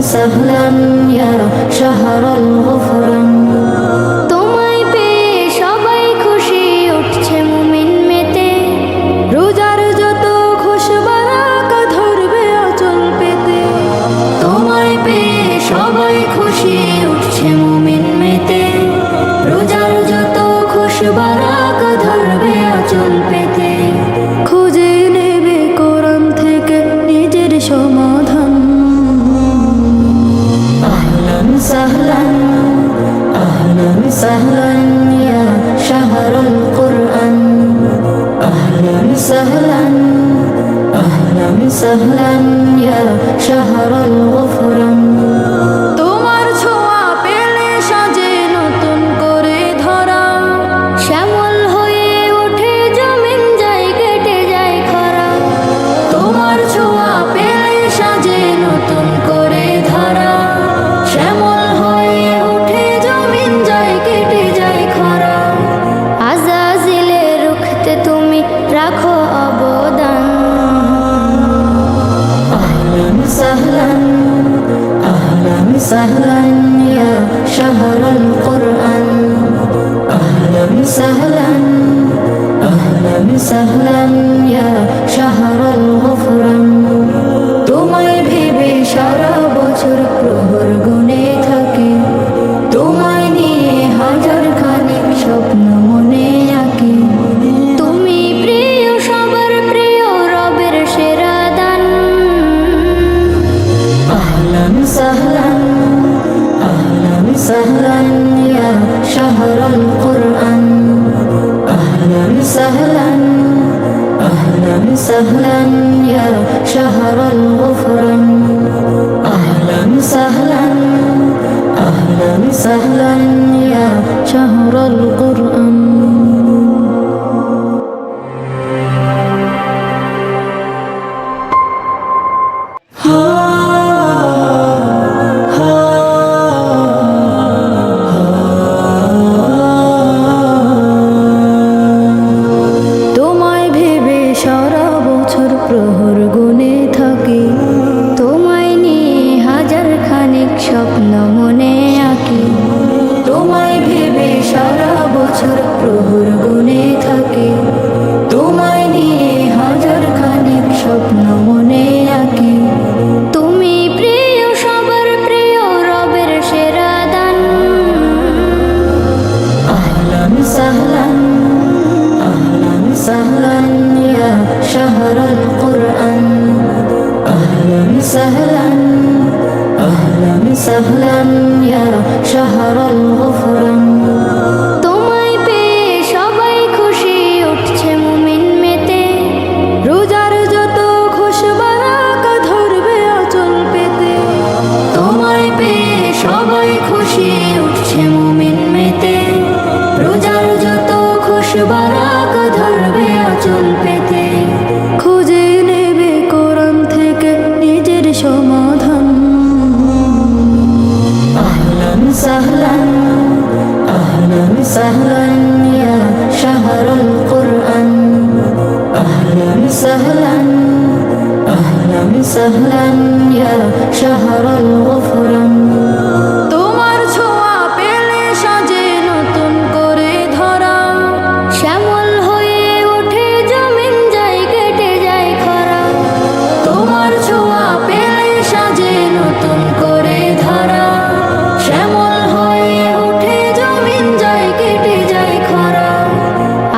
سهلا يا شهر الغفران তোমায় পেয়ে সবাই খুশি উঠছে মুমিন মেতে রোজার যত খুশবারাক ধরবে আঁচল পেতে তোমায় পেয়ে সবাই খুশি উঠছে মুমিন মেতে রোজার যত খুশবারাক ধরবে আঁচল পেতে খুঁজে নেবে কোরআন থেকে নিজের সমাধান سهلا أهلا سهلا يا شهر القرآن أهلا سهلا أهلا سهلا يا شهر الغفران তোমার ছোঁয়া পেলে সাজে নতুন করে ধরা শ্যামল হয়ে ওঠে জমিন যায় কেটে যায় খরা তোমার ছোঁয়া পেলে সাজে নতুন করে ধরা শ্যামল হয়ে ওঠে জমিন যায় কেটে যায় খরা আজাজিলে রুখতে তুমি রাখো অবদান আহলান সাহলান আহলান সাহলান ইয়া শাহরুল কুরআন আহলান সাহলান আহলান সাহলান ইয়া শাহরুল গুফরান তোমায় ভেবে সারা বছর প্রহর গুনে থাকে তোমায় নিয়ে হাজার খানিক স্বপ্ন মনে আঁকে তুমি প্রিয় সবার প্রিয় রবের সেরা দান আহলান সাহলান আহলান সাহলান ইয়া শাহরুল কুরআন আহলান সাহলান আহলান সাহলান ইয়া শাহরুল গুফরান أهلا سهلا أهلا سهلا يا شهر القرآن তোমায় ভেবে সারা বছর প্রহর গুনে থাকে তোমায় নিয়ে হাজার খানিক স্বপ্ন মনে আঁকি তোমায় ভেবে সারা বছর প্রহর গুনে থাকে তোমায় নিয়ে হাজার খানিক স্বপ্ন মনে আঁকি তুমি প্রিয় সবার প্রিয় রবের সেরা দান আহলান সাহলান আহলান সাহলান ইয়া শাহরুল কুরআন আহলান সাহলান أهلا سهلا يا شهر الغفران তোমায় পেয়ে সবাই খুশি উঠছে মুমিন মেতে রোজার যত খুশবারাক ধরবে আঁচল পেতে তোমায় পেয়ে সবাই খুশি উঠছে মুমিন মেতে রোজার যত খুশবারাক ধরবে আঁচল পেতে খুঁজে নেবে কোরআন থেকে নিজের সমাধান سهلا أهلا سهلا يا شهر القرآن أهلا سهلا أهلا سهلا يا شهر الغفران